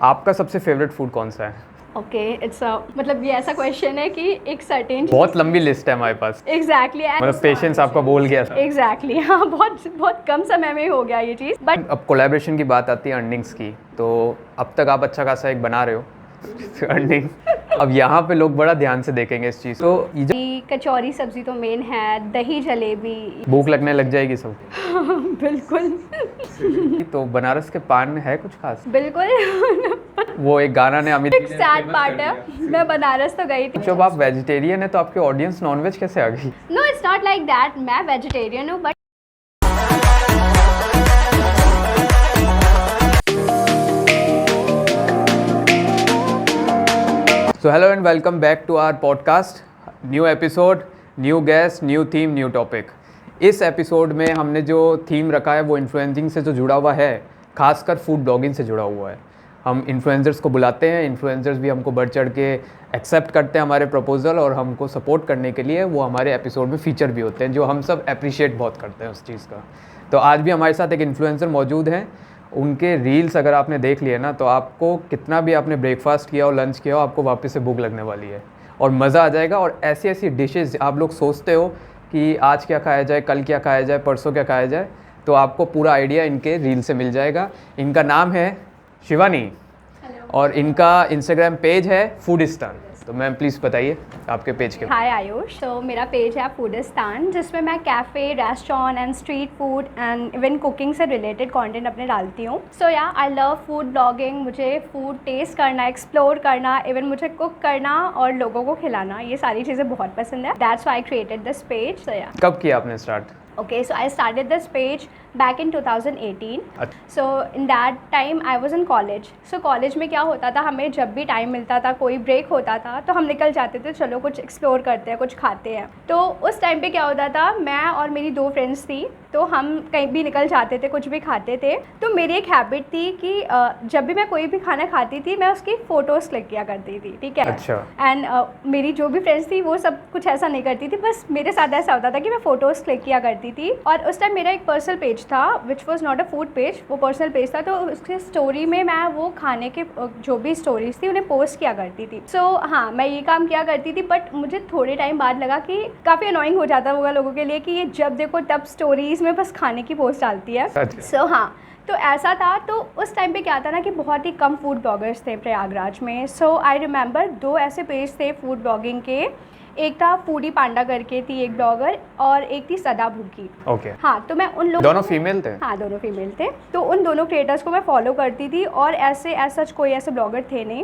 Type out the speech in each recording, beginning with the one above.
आपका सबसे favourite food कौन सा है? ओके इट्स मतलब ये ऐसा क्वेश्चन है कि एक सर्टेन बहुत लंबी लिस्ट है हमारे पास। एग्जैक्टली मतलब पेशेंस आपका बोल गया। एग्जैक्टली हाँ बहुत बहुत कम समय में हो गया ये चीज़ बट अब कोलैबोरेशन की बात आती है अर्निंग्स की, तो अब तक आप अच्छा खासा एक बना रहे हो अर्निंग। अब यहाँ पे लोग बड़ा ध्यान से देखेंगे इस चीज़। तो ये कचौरी सब्जी तो मेन है, दही जलेबी भूख लगने लग जाएगी सब। बिल्कुल तो बनारस के पान है कुछ खास? बिल्कुल वो एक गाना ने अमित एक सैड पार्ट है, मैं बनारस तो गई थी। जब आप वेजिटेरियन है तो आपके ऑडियंस नॉनवेज कैसे आ गई? No it's not like that, मैं वेजिटेरियन हूँ but So hello and welcome back to our podcast. New episode, new guest, new theme, new topic. इस एपिसोड में हमने जो थीम रखा है वो इन्फ्लुएंसिंग से जो जुड़ा हुआ है, खासकर फूड ब्लॉगिंग से जुड़ा हुआ है। हम इन्फ्लुएंसर्स को बुलाते हैं, इन्फ्लुएंसर्स भी हमको बढ़ चढ़ के एक्सेप्ट करते हैं हमारे प्रपोजल, और हमको सपोर्ट करने के लिए वो हमारे एपिसोड में फीचर भी होते हैं, जो हम सब अप्रिशिएट बहुत करते हैं उस चीज़ का। तो आज भी हमारे साथ एक इन्फ्लुएंसर मौजूद हैं। उनके रील्स अगर आपने देख लिए ना, तो आपको कितना भी आपने ब्रेकफास्ट किया हो, लंच किया हो, आपको वापस से भूख लगने वाली है और मज़ा आ जाएगा। और ऐसी ऐसी डिशेज़ आप लोग सोचते हो कि आज क्या खाया जाए, कल क्या खाया जाए, परसों क्या खाया जाए, तो आपको पूरा आइडिया इनके रील से मिल जाएगा। इनका नाम है शिवानी और इनका इंस्टाग्राम पेज है फूडिस्तान। तो मैम प्लीज़ बताइए आपके पेज के। हाय आयुष, तो मेरा पेज है फूडिस्तान, जिसमें मैं cafe, restaurant and street food and even cooking से रिलेटेड कंटेंट अपने डालती हूँ। सो या आई लव फूड ब्लॉगिंग। मुझे फूड टेस्ट करना, एक्सप्लोर करना, इवन मुझे कुक करना और लोगों को खिलाना, ये सारी चीज़ें बहुत पसंद है। That's why I created this page. So या कब किया आपने start? Okay, so I started this page back in 2018. So in that time I was in college. So college में क्या होता था, हमें जब भी टाइम मिलता था, कोई ब्रेक होता था, तो हम निकल जाते थे, चलो कुछ एक्सप्लोर करते हैं, कुछ खाते हैं। तो उस टाइम पे क्या होता था, मैं और मेरी दो फ्रेंड्स थी, तो हम कहीं भी निकल जाते थे, कुछ भी खाते थे। तो मेरी एक हैबिट थी कि जब भी मैं कोई भी खाना खाती थी, मैं उसकी फ़ोटोज़ क्लिक किया करती थी, ठीक है। अच्छा। एंड मेरी जो भी फ्रेंड्स थी वो सब कुछ ऐसा नहीं करती थी, बस मेरे साथ ऐसा होता था कि मैं फ़ोटोज़ क्लिक किया करती थी। और उस टाइम मेरा एक पर्सनल पेज था which was not a food page, वो पर्सनल पेज था। तो उसके स्टोरी में मैं वो खाने के जो भी स्टोरीज थी उन्हें पोस्ट किया करती थी। सो हाँ, मैं ये काम किया करती थी, बट मुझे थोड़े टाइम बाद लगा कि काफ़ी अनोइंग हो जाता होगा लोगों के लिए कि ये जब देखो तब स्टोरीज़ में बस खाने की पोस्ट डालती है। सो हाँ, तो ऐसा था। तो उस टाइम पे क्या था ना कि बहुत ही कम फूड ब्लॉगर्स थे प्रयागराज में। सो आई रिमेंबर दो ऐसे पेज थे फूड ब्लॉगिंग के। एक था फूडी पांडा करके थी एक ब्लॉगर, और एक थी सदा भूखी। ओके। हाँ, तो मैं उन लोगों दोनों फीमेल थे? हाँ, दोनों फीमेल थे। तो उन दोनों क्रिएटर्स को मैं फॉलो करती थी, और ऐसा कोई ऐसे ब्लॉगर थे नहीं।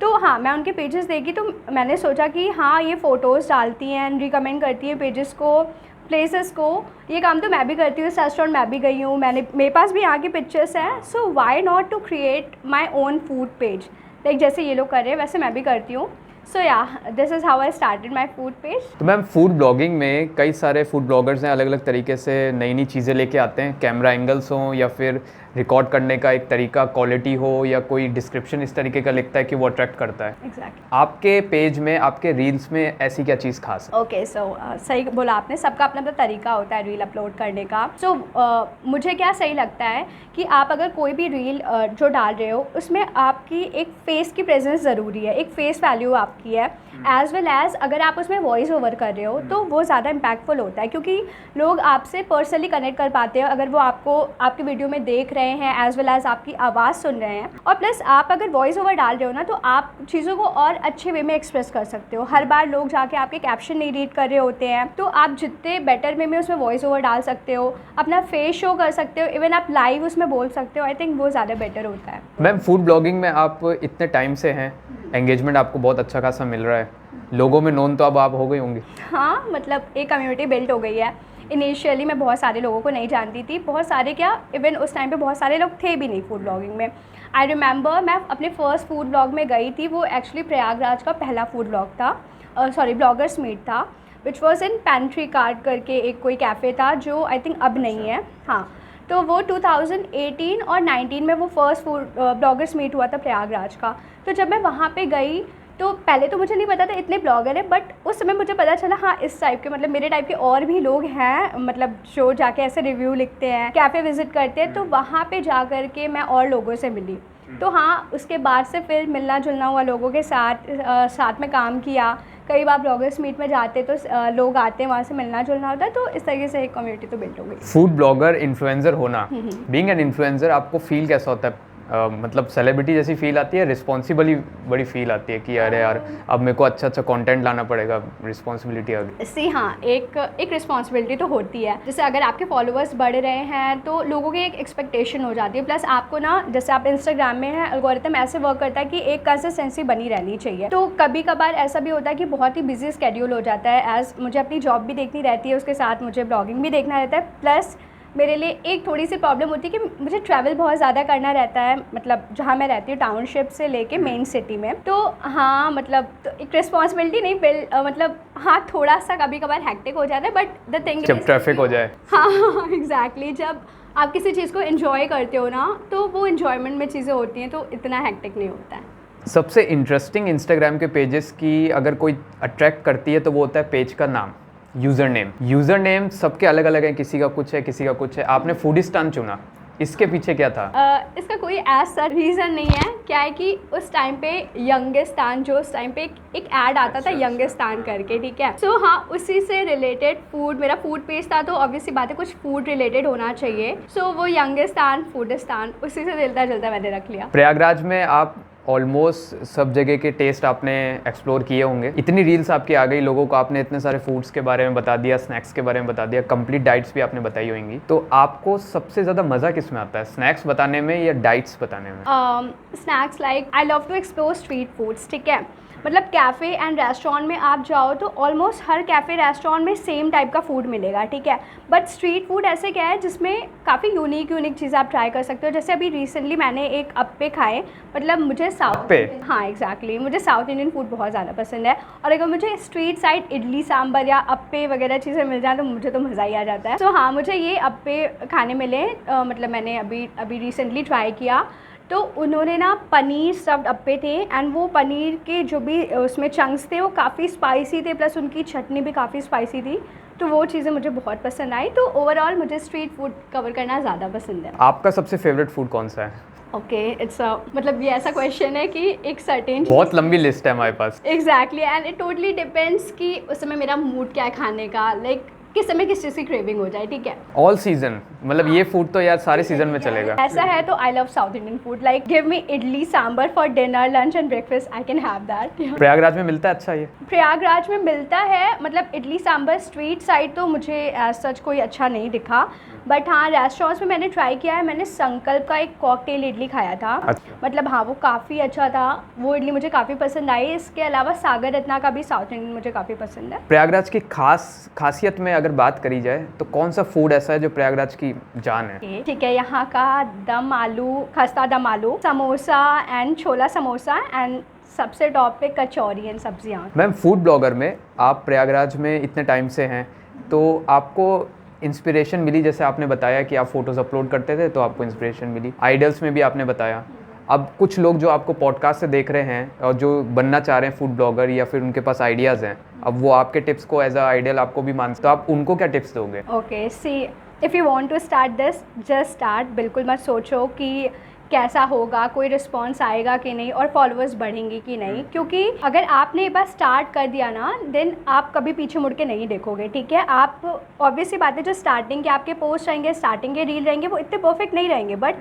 तो हाँ, मैं उनके पेजेस देखी, तो मैंने सोचा कि हाँ, ये फ़ोटोज़ डालती हैं एंड रिकमेंड करती हैं पेजेस को, प्लेसेस को। ये काम तो मैं भी करती हूँ, रेस्टोरेंट मैं भी गई हूँ, मेरे पास भी यहाँ की पिक्चर्स हैं। So why not to create my own food page, like जैसे ये लोग कर रहे हैं वैसे मैं भी करती हूँ। सो या this is how I started my food page. तो मैम फूड ब्लॉगिंग में कई सारे फूड ब्लॉगर्स हैं, अलग अलग तरीके से नई नई चीज़ें लेके आते हैं, कैमरा एंगल्स हों या फिर रिकॉर्ड करने का एक तरीका, क्वालिटी हो, या कोई डिस्क्रिप्शन इस तरीके का लिखता है कि वो अट्रैक्ट करता है। एग्जैक्टली। आपके पेज में, आपके रील्स में ऐसी क्या चीज़ खास है? ओके, सो सही बोला आपने, सबका अपना अपना तरीका होता है रील अपलोड करने का। सो मुझे क्या सही लगता है कि आप अगर कोई भी रील जो डाल रहे हो, उसमें आपकी एक फेस की प्रेजेंस ज़रूरी है, एक फेस वैल्यू आपकी है, एज़ वेल एज़ अगर आप उसमें वॉइस ओवर कर रहे हो तो वो ज़्यादा इम्पैक्टफुल होता है, क्योंकि लोग आपसे पर्सनली कनेक्ट कर पाते हैं अगर वो आपको आपकी वीडियो में देख रहे हैं, एज़ वेल एज़ आपकी आवाज़ सुन रहे हैं। और प्लस आप अगर वॉइस ओवर डाल रहे हो ना, तो आप चीज़ों को और अच्छे वे में एक्सप्रेस कर सकते हो। हर बार लोग जाके आपके कैप्शन नहीं रीड कर रहे होते हैं, तो आप जितने बेटर वे में उसमें वॉइस ओवर डाल सकते हो, अपना फेस शो कर सकते हो, इवन आप लाइव उसमें बोल सकते हो, आई थिंक वो ज़्यादा बेटर होता है। मैम फूड ब्लॉगिंग में आप इतने टाइम से हैं, एंगेजमेंट आपको बहुत अच्छा खासा मिल रहा है, लोगों में नोन तो अब आप हो गई होंगी। हाँ, मतलब एक कम्युनिटी बिल्ड हो गई है। इनिशियली मैं बहुत सारे लोगों को नहीं जानती थी, बहुत सारे क्या, इवन उस टाइम पे बहुत सारे लोग थे भी नहीं फूड ब्लॉगिंग में। आई रिमेंबर मैं अपने फर्स्ट फूड ब्लॉग में गई थी, वो एक्चुअली प्रयागराज का पहला फूड ब्लॉग था, ब्लॉगर्स मीट था, which was in pantry card करके एक कोई कैफ़े था, जो आई थिंक अब नहीं है। हाँ, तो वो 2018 और 19 में वो फर्स्ट फूड ब्लॉगर्स मीट हुआ था प्रयागराज का। तो जब मैं वहाँ पे गई, तो पहले तो मुझे नहीं पता था इतने ब्लॉगर हैं, बट उस समय मुझे पता चला हाँ, इस टाइप के, मतलब मेरे टाइप के और भी लोग हैं, मतलब जो जाके ऐसे रिव्यू लिखते हैं, कैफ़े विज़िट करते हैं। तो वहाँ पे जा कर के मैं और लोगों से मिली। तो हाँ, उसके बाद से फिर मिलना जुलना हुआ लोगों के साथ में काम किया। कई बार ब्लॉगर्स मीट में जाते तो लोग आते हैं, वहाँ से मिलना जुलना होता है, तो इस तरीके से एक कम्युनिटी तो बिल्ड हो गई। फूड ब्लॉगर इन्फ्लुएंसर होना, बीइंग एन इन्फ्लुएंसर, आपको फील कैसा होता है? मतलब सेलिब्रिटी जैसी फील आती है, रिस्पॉन्सिबली बड़ी फील आती है कि अरे यार अब मेरे को अच्छा कंटेंट लाना पड़ेगा, रिस्पॉन्सिबिलिटी आ गई? हाँ, एक रिस्पॉन्सिबिलिटी तो होती है। जैसे अगर आपके फॉलोअर्स बढ़ रहे हैं तो लोगों की एक एक्सपेक्टेशन हो जाती है। प्लस आपको ना, जैसे आप इंस्टाग्राम में हैं, एल्गोरिथम ऐसे वर्क करता है कि एक कंसिस्टेंसी बनी रहनी चाहिए। तो कभी कभार ऐसा भी होता है कि बहुत ही बिजी स्केड्यूल हो जाता है। एज मुझे अपनी जॉब भी देखनी रहती है, उसके साथ मुझे ब्लॉगिंग भी देखना रहता है। प्लस मेरे लिए एक थोड़ी सी प्रॉब्लम होती है कि मुझे ट्रैवल बहुत ज़्यादा करना रहता है, मतलब जहाँ मैं रहती हूँ टाउनशिप से लेके मेन सिटी में। तो हाँ, मतलब तो एक रिस्पॉन्सिबिलिटी नहीं, मतलब हाँ, थोड़ा सा कभी कभार हैक्टिक हो जाता है, बट द थिंग जब ट्रैफिक हो जाए। हाँ एग्जैक्टली, जब आप किसी चीज़ को एंजॉय करते हो ना, तो वो एंजॉयमेंट में चीज़ें होती हैं, तो इतना हैक्टिक नहीं होता है। सबसे इंटरेस्टिंग इंस्टाग्राम के पेजेस की अगर कोई अट्रैक्ट करती है तो वो होता है पेज का नाम, यूज़र नेम सबके अलग अलग हैं, किसी का कुछ है, किसी का कुछ है। आपने फूडिस्तान चुना, इसके पीछे क्या था? इसका कोई ऐसा रीज़न नहीं है। क्या है कि उस टाइम पे यंगिस्तान, जो उस टाइम पे एक ऐड आता था यंगिस्तान करके, ठीक है। सो हाँ, उसी से रिलेटेड फूड, मेरा फूड पेज था, तो ऑब्वियसली बात है कुछ फूड रिलेटेड होना चाहिए। सो वो यंगिस्तान, फूडिस्तान, उसी से चलता चलता मैंने रख लिया। प्रयागराज में आप ऑलमोस्ट सब जगह के टेस्ट आपने एक्सप्लोर किए होंगे। इतनी रील्स आपकी आ गई, लोगों को आपने इतने सारे फूड्स के बारे में बता दिया, स्नैक्स के बारे में बता दिया, कंप्लीट डाइट्स भी आपने बताई होंगी। तो आपको सबसे ज़्यादा मज़ा किस में आता है, स्नैक्स बताने में या डाइट्स बताने में? Snacks, like I love to explore street foods, ठीक है। मतलब कैफ़े एंड रेस्टोरेंट में आप जाओ तो ऑलमोस्ट हर कैफ़े रेस्टोरेंट में सेम टाइप का फूड मिलेगा, ठीक है। बट स्ट्रीट फूड ऐसे क्या है जिसमें काफ़ी यूनिक चीज़ें आप ट्राई कर सकते हो। जैसे अभी रिसेंटली मैंने एक अप्पे खाए, मतलब मुझे साउथ, हाँ एग्जैक्टली, मुझे साउथ इंडियन फूड बहुत ज़्यादा पसंद है। और अगर मुझे स्ट्रीट साइड इडली सांभर या अप्पे वगैरह चीज़ें मिल जाए तो मुझे तो मज़ा ही आ जाता है। तो हाँ, मुझे ये अप्पे खाने मिले, मतलब मैंने अभी रिसेंटली ट्राई किया। तो उन्होंने ना पनीर स्टफ्ड अप्पे थे, एंड वो पनीर के जो भी उसमें चंक्स थे वो काफ़ी स्पाइसी थे, प्लस उनकी चटनी भी काफ़ी स्पाइसी थी। तो वो चीज़ें मुझे बहुत पसंद आई। तो ओवरऑल मुझे स्ट्रीट फूड कवर करना ज़्यादा पसंद है। आपका सबसे फेवरेट फूड कौन सा है? ओके, इट्स मतलब ये ऐसा क्वेश्चन है कि एक सर्टेन, बहुत लंबी लिस्ट है हमारे पास। Exactly, and it totally depends कि उस समय मेरा मूड क्या है खाने का, लाइक किस समय किस चीज़ की क्रेविंग हो जाए, ठीक है। ऑल सीजन, मतलब ये फूड तो यार सारे सीजन में चलेगा। ऐसा है तो I love South Indian food, like give me idli sambar for dinner, lunch and breakfast, I can have that. Prayagraj में मिलता है अच्छा ये? प्रयागराज में मिलता है, मतलब इडली सांबर स्ट्रीट साइड तो मुझे एज सच कोई अच्छा नहीं दिखा। बट हाँ, रेस्टोरेंट्स में मैंने ट्राई किया है। मैंने संकल्प का एक कॉकटेल इडली खाया था। अच्छा। मतलब हाँ, वो काफ़ी अच्छा था, वो इडली मुझे काफ़ी पसंद आई। इसके अलावा सागर रत्ना का भी साउथ इंडियन मुझे काफ़ी पसंद है। प्रयागराज की खासियत में अगर बात करी जाए तो कौन सा फूड ऐसा है जो प्रयागराज की जान है? ठीक है, यहाँ का दम आलू, खस्ता दम आलू, samosa and chhola samosa, and सबसे टॉप पे कचौरी एंड सब्जियाँ। मैम, फूड ब्लॉगर में आप प्रयागराज में इतने टाइम से हैं, तो आपको इंस्पिरेशन मिली? जैसे आपने बताया कि आप फ़ोटोज़ अपलोड करते थे तो आपको इंस्पिरेशन मिली, आइडल्स में भी आपने बताया। अब कुछ लोग जो आपको पॉडकास्ट से देख रहे हैं और जो बनना चाह रहे हैं फूड ब्लॉगर, या फिर उनके पास आइडियाज़ हैं, अब वो आपके टिप्स को एज अ आइडियल आपको भी मानते, तो आप उनको क्या टिप्स दोगे? Okay, see, if you want to start this, just start. बिल्कुल मत सोचो कि कैसा होगा, कोई रिस्पॉन्स आएगा कि नहीं, और फॉलोअर्स बढ़ेंगे कि नहीं, क्योंकि अगर आपने एक बार स्टार्ट कर दिया ना, देन आप कभी पीछे मुड़ के नहीं देखोगे, ठीक है। आप ऑब्वियसली बात है, जो स्टार्टिंग के आपके पोस्ट रहेंगे, स्टार्टिंग के रील रहेंगे, वो इतने परफेक्ट नहीं रहेंगे, but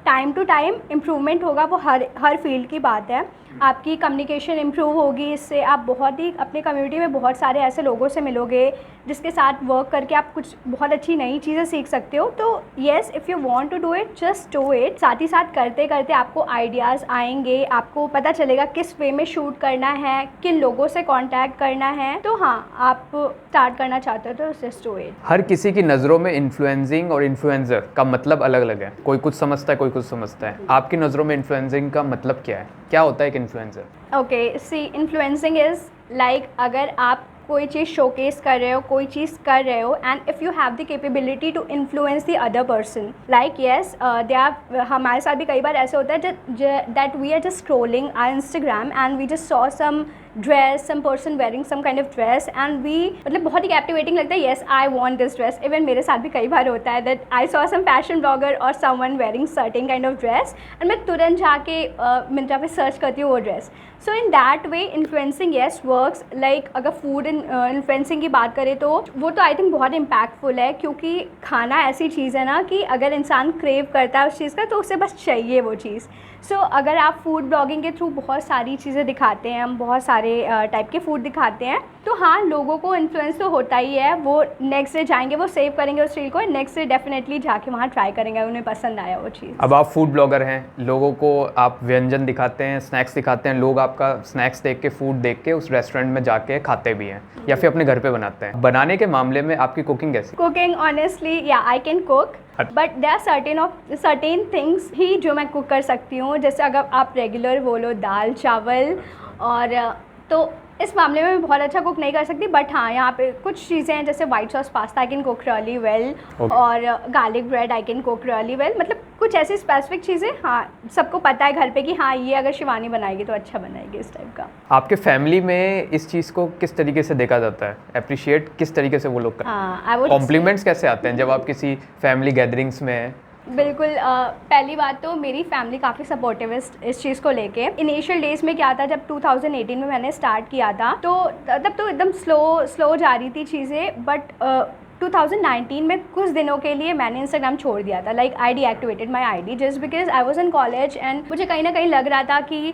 time to time improvement होगा। वो हर फील्ड की बात है। आपकी कम्युनिकेशन इम्प्रूव होगी, इससे आप बहुत ही अपनी कम्युनिटी में बहुत सारे ऐसे लोगों से मिलोगे जिसके साथ वर्क करके आप कुछ बहुत अच्छी नई चीज़ें सीख सकते हो। तो yes, if you want to do it, just do it. साथ ही साथ करते करते आपको आइडियाज़ आएंगे, आपको पता चलेगा किस वे में शूट करना है, किन लोगों से कांटेक्ट करना है। तो हाँ, आप स्टार्ट करना चाहते हो तो जस्ट डू इट। हर किसी की नज़रों में इन्फ्लुएंसिंग और इन्फ्लुएंसर का मतलब अलग अलग है, कोई कुछ समझता है, कोई कुछ समझता है। आपकी नज़रों में इन्फ्लुएंसिंग का मतलब क्या है? क्या होता है एक influencer? Okay, see, influencing is like, अगर आप कोई चीज़ शोकेस कर रहे हो, कोई चीज़ कर रहे हो, and if you have the capability to influence the other person, like yes they are, हमारे साथ भी कई बार ऐसे होता है that we are just scrolling our Instagram and we just saw some dress, some person wearing some kind of dress and we, मतलब बहुत ही कैप्टिवेटिंग लगता है, yes I want this dress. Even मेरे साथ भी कई बार होता है that I saw some fashion blogger और someone wearing certain kind of dress and मैं तुरंत जाके मिंत्रा पे सर्च करती हूँ वो dress. So in that way influencing yes works. Like अगर फूड इन्फ्लुएंसिंग की बात करें तो वो तो आई थिंक बहुत इम्पैक्टफुल है, क्योंकि खाना ऐसी चीज़ है ना कि अगर इंसान क्रेव करता है उस चीज़ का तो उसे बस चाहिए वो चीज़। सो अगर आप फूड ब्लॉगिंग के थ्रू बहुत सारी चीज़ें दिखाते हैं, हम बहुत सारे टाइप के फूड दिखाते हैं, तो हाँ लोगों को इन्फ्लुएंस तो होता ही है। वो नेक्स्ट डे जाएंगे, वो सेव करेंगे उस रील को, नेक्स्ट डे डेफिनेटली जाके वहाँ ट्राई करेंगे, उन्हें पसंद आया वो चीज़। अब आप फूड ब्लॉगर हैं, लोगों को आप व्यंजन दिखाते हैं, स्नैक्स दिखाते हैं, लोग आपका स्नैक्स देख के, फूड देख के उस रेस्टोरेंट में जाके खाते भी हैं या फिर अपने घर पे बनाते हैं। बनाने के मामले में आपकी कुकिंग कैसी? कुकिंग ऑनेस्टली या I can cook, but there are certain things ही जो मैं कुक कर सकती हूँ। जैसे अगर आप रेगुलर बोलो दाल चावल, और तो इस मामले में मैं बहुत अच्छा कुक नहीं कर सकती, बट हाँ यहाँ पे कुछ चीज़ें हैं जैसे white sauce pasta I can cook really well, और garlic bread I can cook really well. मतलब कुछ ऐसी स्पेसिफिक चीज़ें हाँ सबको पता है घर पे कि हाँ ये अगर शिवानी बनाएगी तो अच्छा बनाएगी, इस टाइप का। आपके फैमिली में इस चीज़ को किस तरीके से देखा जाता है, अप्रिशिएट किस तरीके से वो लोग करते हैं? कॉम्प्लीमेंट्स कैसे आते हैं जब आप किसी फैमिली गैदरिंग्स में हैं? बिल्कुल, पहली बात तो मेरी फैमिली काफ़ी सपोर्टिव है इस चीज़ को लेके। इनिशियल डेज में क्या था, जब 2018 में मैंने स्टार्ट किया था तो तब तो एकदम स्लो जा रही थी चीज़ें, बट 2019 में कुछ दिनों के लिए मैंने इंस्टाग्राम छोड़ दिया था। Like I deactivated my ID just because I was in college and मुझे कहीं ना कहीं लग रहा था कि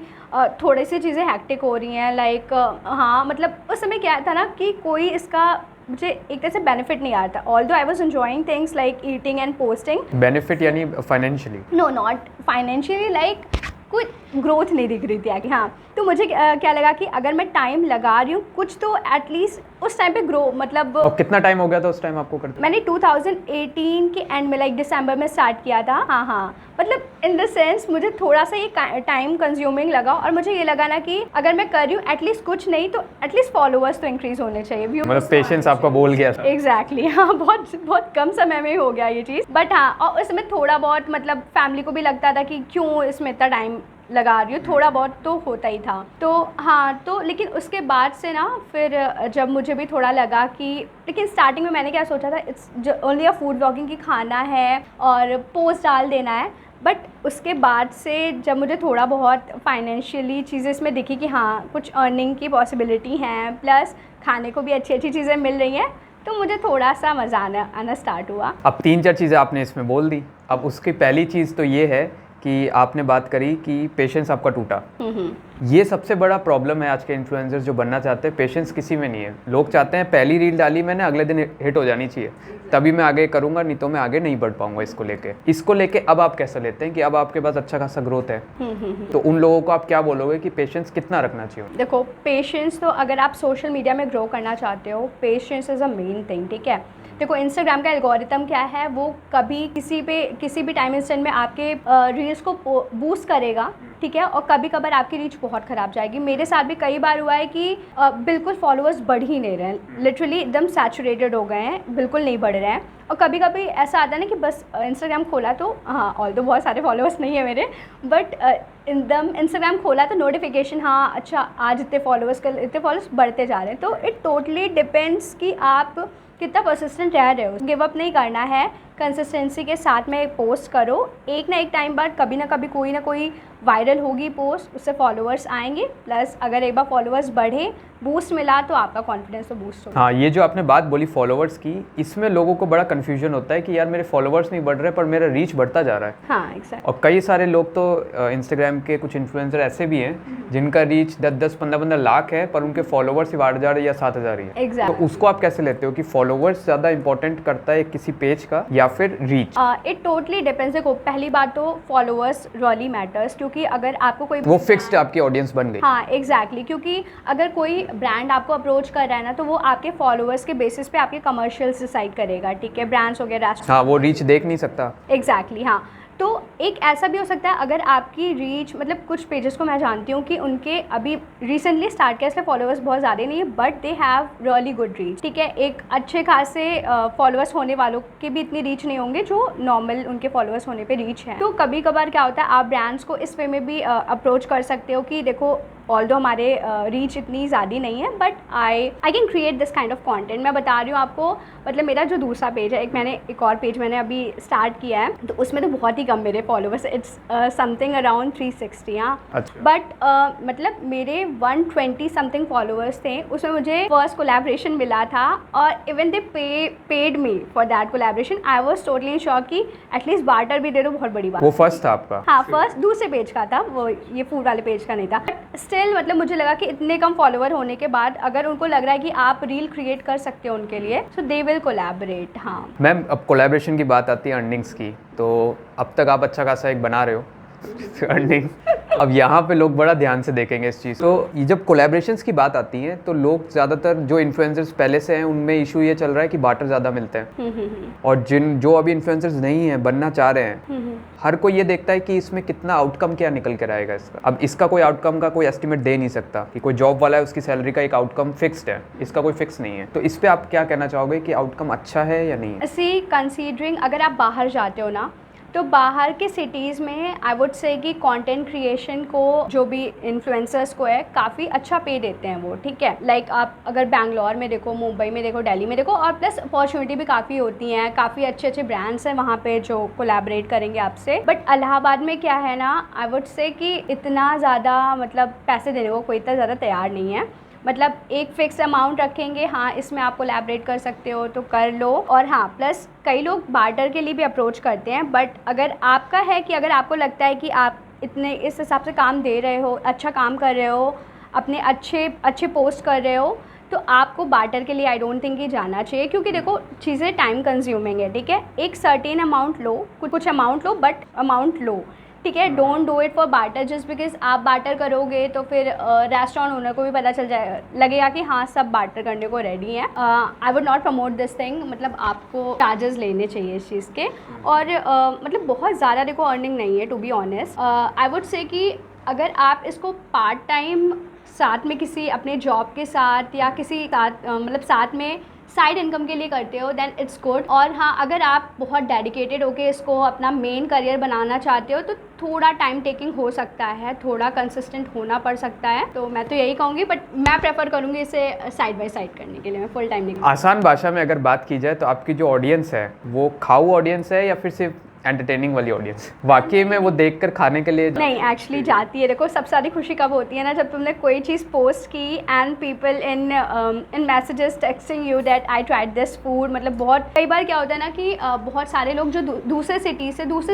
थोड़ी सी चीज़ें हैक्टिक हो रही हैं। लाइक हाँ मतलब उस समय क्या था ना कि कोई इसका मुझे एक तरह से बेनिफिट नहीं आ रहा था। Although I was enjoying things like eating and posting. Benefit यानी financially? No, not financially, like कोई ग्रोथ नहीं दिख रही थी। हाँ तो मुझे क्या लगा कि अगर मैं टाइम लगा रही हूँ कुछ तो एटलीस्ट उस टाइम पे ग्रो, मतलब। और कितना टाइम हो गया था उस टाइम आपको करते? मैंने 2018 के एंड में लाइक दिसंबर में स्टार्ट किया था। हाँ मतलब इन द सेंस मुझे थोड़ा सा ये टाइम कंज्यूमिंग लगा, और मुझे ये लगा ना कि अगर मैं कर रही हूँ एटलीस्ट कुछ नहीं तो एटलीस्ट फॉलोअर्स तो इंक्रीज होने चाहिए, मतलब पेशेंस आपका बोल गया था। एग्जैक्टली हाँ बहुत कम समय में हो गया ये चीज़, बट हाँ और उसमें थोड़ा बहुत मतलब फैमिली को भी लगता था कि क्यों इसमें इतना टाइम लगा रही हूँ, थोड़ा बहुत तो होता ही था। तो हाँ तो लेकिन उसके बाद से ना फिर जब मुझे भी थोड़ा लगा कि, लेकिन स्टार्टिंग में मैंने क्या सोचा था, it's only a food blogging की खाना है और पोस्ट डाल देना है। बट उसके बाद से जब मुझे थोड़ा बहुत फाइनेंशियली चीज़ें इसमें दिखी कि हाँ कुछ अर्निंग की पॉसिबिलिटी हैं, प्लस खाने को भी अच्छी अच्छी चीज़ें मिल रही हैं, तो मुझे थोड़ा सा मज़ा आना स्टार्ट हुआ। अब 3-4 चीज़ें आपने इसमें बोल दी। अब उसकी पहली चीज़ तो ये है कि आपने बात करी कि पेशेंस आपका टूटा। ये सबसे बड़ा प्रॉब्लम है आज के इन्फ्लुएंसर्स जो बनना चाहते हैं, पेशेंस किसी में नहीं है। लोग चाहते हैं पहली रील डाली मैंने, अगले दिन हिट हो जानी चाहिए, तभी मैं आगे करूंगा, नहीं तो मैं आगे नहीं बढ़ पाऊंगा। इसको लेके अब आप कैसे लेते हैं कि अब आपके पास अच्छा खासा ग्रोथ है, तो उन लोगों को आप क्या बोलोगे कि पेशेंस कितना रखना चाहिए? देखो पेशेंस तो अगर आप सोशल मीडिया में ग्रो करना चाहते हो, patience is a main thing, ठीक है। देखो इंस्टाग्राम का एल्गोरिथम क्या है, वो कभी किसी भी टाइम इंस्टेंट में आपके रील्स को बूस्ट करेगा, ठीक है, और कभी कभार आपकी रीच बहुत ख़राब जाएगी। मेरे साथ भी कई बार हुआ है कि बिल्कुल फॉलोअर्स बढ़ ही नहीं रहे हैं, लिटरली एकदम सैचुरेटेड हो गए हैं, बिल्कुल नहीं बढ़ रहे हैं। और कभी कभी ऐसा आता है ना कि बस इंस्टाग्राम खोला तो हाँ ऑल्दो बहुत सारे फॉलोअर्स नहीं है मेरे, बट एकदम इंस्टाग्राम खोला तो नोटिफिकेशन हाँ अच्छा आज इतने फॉलोअर्स बढ़ते जा रहे हैं। तो इट टोटली डिपेंड्स कि आप कितना परसिस्टेंट रह रहे हो। गिव अप नहीं करना है, कंसिस्टेंसी के साथ में पोस्ट करो, एक ना एक टाइम बाद कभी ना कभी कोई ना कोई वायरल होगी पोस्ट, उससे फॉलोअर्स आएंगे, प्लस अगर एक बार फॉलोअर्स बढ़े, बूस्ट मिला तो आपका कॉन्फिडेंस तो बूस्ट होगा। हाँ ये जो आपने बात बोली फॉलोअर्स की, इसमें लोगों को बड़ा कन्फ्यूजन होता है कि यार मेरे फॉलोअर्स नहीं बढ़ रहे पर मेरा रीच बढ़ता जा रहा है। हाँ एग्जैक्ट। और कई सारे लोग तो इंस्टाग्राम के कुछ इन्फ्लुएंसर ऐसे भी हैं जिनका रीच 10-10, 15-15 लाख है पर उनके फॉलोअर्स सिर्फ 8,000 या 7,000 ही है। एग्जैक्ट। तो उसको आप कैसे लेते हो कि फॉलोअर्स ज़्यादा इंपॉर्टेंट करता है किसी पेज का या फिर रीच? It totally depends. देखो पहली बात तो फॉलोअर्स रियली मैटर्स, क्योंकि अगर आपको कोई वो फिक्स्ड आपकी ऑडियंस बन गई। हाँ एग्जैक्टली, क्योंकि अगर कोई ब्रांड आपको अप्रोच कर रहा है ना, तो वो आपके फॉलोअर्स के बेसिस पे आपके कमर्शियल्स डिसाइड करेगा, ठीक है, ब्रांड्स वगैरह। हाँ वो रीच देख नहीं सकता। एग्जैक्टली हाँ, तो एक ऐसा भी हो सकता है अगर आपकी रीच मतलब कुछ पेजेस को मैं जानती हूँ कि उनके अभी रिसेंटली स्टार्ट किया, इसलिए फॉलोअर्स बहुत ज़्यादा नहीं है, but they have really good reach, ठीक है। एक अच्छे खासे फॉलोअर्स होने वालों के भी इतनी रीच नहीं होंगे जो नॉर्मल उनके फॉलोअर्स होने पे रीच है। तो कभी कभार क्या होता है, आप ब्रांड्स को इस वे में भी अप्रोच कर सकते हो कि देखो ऑल्दो हमारे रीच इतनी ज़्यादा नहीं है, but I can create this kind of content. मैं बता रही हूँ आपको, मतलब मेरा जो दूसरा पेज है, एक और पेज मैंने अभी स्टार्ट किया है, तो उसमें तो बहुत ही कम मेरे फॉलोअर्स, इट्स समथिंग अराउंड 360। हाँ, बट मतलब मेरे 120 समथिंग फॉलोअर्स थे। उसमें मुझे फर्स्ट कोलैबोरेशन मिला था और even they paid me for that collaboration. I was totally shock कि एटलीस्ट बार्टर भी दे दो, बहुत बड़ी बात। वो फर्स्ट था आपका? हाँ, फर्स्ट दूसरे पेज का था वो, ये फूड वाले पेज का नहीं था। स्टिल मतलब मुझे लगा कि इतने कम फॉलोअर होने के बाद अगर उनको लग रहा है कि आप रील क्रिएट कर सकते हो उनके लिए, सो दे विल कोलैबोरेट। हाँ मैम, अब कोलैबोरेशन की बात आती है अर्निंग्स की, तो अब तक आप अच्छा खासा एक बना रहे हो अर्निंग। अब यहाँ पे लोग बड़ा ध्यान से देखेंगे इस चीज़। तो ये जब कोलैबोरेशंस की बात आती है तो लोग ज़्यादातर जो इन्फ्लुएंसर्स पहले से हैं उनमें इशू ये चल रहा है कि बार्टर ज़्यादा मिलते हैं, और जो अभी इन्फ्लुएंसर्स नहीं हैं, बनना चाह रहे हैं, हर कोई ये देखता है कि इसमें कितना आउटकम क्या निकल कर आएगा इसका। अब इसका कोई आउटकम का कोई एस्टिमेट दे नहीं सकता कि कोई जॉब वाला है उसकी सैलरी का एक आउटकम फिक्स्ड है, इसका कोई फिक्स नहीं है। तो इस पर आप क्या कहना चाहोगे कि आउटकम अच्छा है या नहीं है? ऐसी कंसीडरिंग अगर आप बाहर जाते हो ना, तो बाहर के सिटीज़ में आई वुड से कि कंटेंट क्रिएशन को जो भी इन्फ्लुएंसर्स को है काफ़ी अच्छा पे देते हैं वो, ठीक है। लाइक आप अगर बैंगलोर में देखो, मुंबई में देखो, दिल्ली में देखो, और प्लस अपॉर्चुनिटी भी काफ़ी होती हैं, काफ़ी अच्छे अच्छे ब्रांड्स हैं वहाँ पे जो कोलैबोरेट करेंगे आपसे। बट इलाहाबाद में क्या है ना, आई वुड से कि इतना ज़्यादा मतलब पैसे देने को कोई इतना ज़्यादा तैयार नहीं है। मतलब एक फ़िक्स अमाउंट रखेंगे, हाँ इसमें आप कोलैबोरेट कर सकते हो तो कर लो। और हाँ, प्लस कई लोग बार्टर के लिए भी अप्रोच करते हैं। बट अगर आपका है कि अगर आपको लगता है कि आप इतने इस हिसाब से काम दे रहे हो, अच्छा काम कर रहे हो, अपने अच्छे पोस्ट कर रहे हो, तो आपको बार्टर के लिए आई डोंट थिंक कि जाना चाहिए। क्योंकि देखो चीज़ें टाइम कंज्यूमिंग है, ठीक है। एक सर्टेन अमाउंट लो, कुछ अमाउंट लो, बट अमाउंट लो, ठीक है। Don't do it for barter just because आप बार्टर करोगे तो फिर रेस्टोरेंट ओनर को भी पता चल जाएगा, लगेगा कि हाँ सब बार्टर करने को रेडी हैं। I would not promote this thing. मतलब आपको चार्जेस लेने चाहिए इस चीज़ के। और मतलब बहुत ज़्यादा देखो अर्निंग नहीं है, to be honest. I would say कि अगर आप इसको पार्ट टाइम साथ में किसी अपने जॉब के साथ या किसी साथ मतलब साथ में साइड इनकम के लिए करते हो, देन इट्स गुड। और हाँ, अगर आप बहुत डेडिकेटेड होके इसको अपना मेन करियर बनाना चाहते हो तो थोड़ा टाइम टेकिंग हो सकता है, थोड़ा कंसिस्टेंट होना पड़ सकता है। तो मैं तो यही कहूँगी, बट मैं प्रेफर करूँगी इसे साइड बाय साइड करने के लिए, मैं फुल टाइम नहीं। आसान भाषा में अगर बात की जाए तो आपकी जो ऑडियंस है वो खाऊ ऑडियंस है या फिर सिर्फ एंटरटेनिंग वाली ऑडियंस? वाकई में वो देखकर खाने के लिए नहीं, एक्चुअली जाती है। देखो सबसे ज़्यादा खुशी कब होती है ना, जब तुमने कोई चीज़ पोस्ट की and people in messages texting you that I tried this food. मतलब बहुत कई बार क्या होता है ना कि बहुत सारे लोग जो दूसरे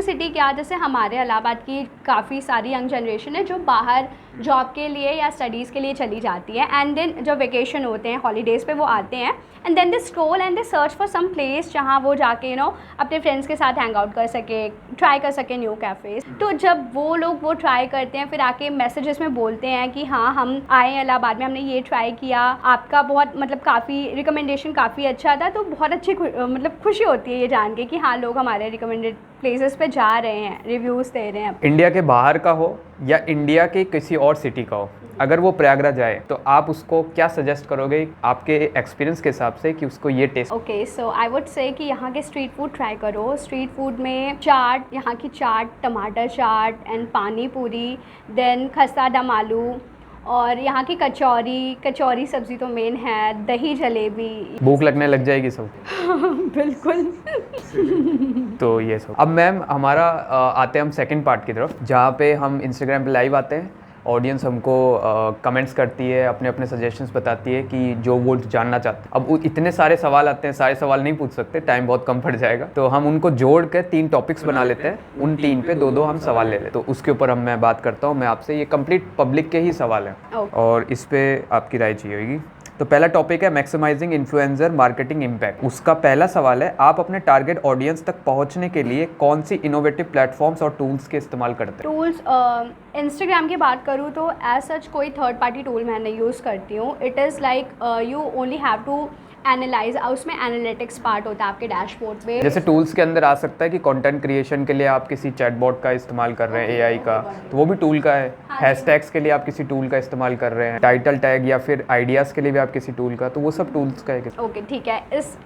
सिटी क्या, जैसे हमारे इलाहाबाद की काफ़ी सारी यंग जनरेशन है जो बाहर जॉब के लिए या स्टडीज़ के लिए चली जाती है, एंड देन जब वेकेशन होते हैं, हॉलीडेज़ पे वो आते हैं, and then they scroll and they search for some place जहाँ वो जाके अपने फ्रेंड्स के साथ हैंग आउट कर सके, ट्राई कर सके न्यू कैफ़ेज़। तो जब वो लोग वो ट्राई करते हैं, फिर आके मैसेजेस में बोलते हैं कि हाँ हम आए हैं इलाहाबाद में, हमने ये ट्राई किया, आपका बहुत मतलब काफ़ी रिकमेंडेशन काफ़ी अच्छा था, तो बहुत अच्छी मतलब खुशी होती है ये जान के कि हाँ लोग हमारे रिकमेंडेड प्लेसेस पे जा रहे हैं, रिव्यूज़ दे रहे हैं। इंडिया के बाहर का हो या इंडिया के किसी और सिटी का हो, अगर वो प्रयागराज जाए तो आप उसको क्या सजेस्ट करोगे आपके एक्सपीरियंस के हिसाब से कि उसको ये taste? Okay, so I would say कि यहाँ के स्ट्रीट फूड ट्राई करो। स्ट्रीट फूड में चाट, यहाँ की चाट, टमाटर चाट एंड पानी पूरी, देन खस्ता दम आलू, और यहाँ की कचौरी सब्ज़ी तो मेन है, दही जलेबी। भूख लगने लग जाएगी सब। बिल्कुल। तो ये सब। अब मैम हमारा आते हैं हम सेकंड पार्ट की तरफ, जहाँ पे हम इंस्टाग्राम पे लाइव आते हैं, ऑडियंस हमको कमेंट्स करती है, अपने अपने सजेशंस बताती है कि जो वो जानना चाहते हैं। अब इतने सारे सवाल आते हैं, सारे सवाल नहीं पूछ सकते, टाइम बहुत कम पड़ जाएगा, तो हम उनको जोड़ कर 3 टॉपिक्स बना लेते हैं, उन 3 पे 2-2 हम सवाल ले लेते हैं। तो उसके ऊपर मैं बात करता हूँ मैं आपसे, ये कंप्लीट पब्लिक के ही सवाल हैं और इस पर आपकी राय चाहिए होगी। तो पहला टॉपिक है मैक्सिमाइजिंग इन्फ्लुएंसर मार्केटिंग इम्पैक्ट। उसका पहला सवाल है, आप अपने टारगेट ऑडियंस तक पहुंचने के लिए कौन सी इनोवेटिव प्लेटफॉर्म्स और टूल्स के इस्तेमाल करते हैं? टूल्स इंस्टाग्राम की बात करूँ तो एज सच कोई थर्ड पार्टी टूल मैं नहीं यूज़ करती हूँ। It is like you only have to analyse, उसमें एनालिटिक्स पार्ट होता है आपके डैशबोर्ड में। जैसे टूल्स के अंदर आ सकता है कि कंटेंट क्रिएशन के लिए आप किसी चैटबॉट का इस्तेमाल कर रहे हैं, एआई का, तो वो भी टूल का है। हैशटैग्स के लिए आप किसी टूल का इस्तेमाल कर रहे हैं, टाइटल टैग या फिर आइडियाज़ के लिए भी आप किसी टूल का, तो वो सब टूल्स का है। ओके ठीक है,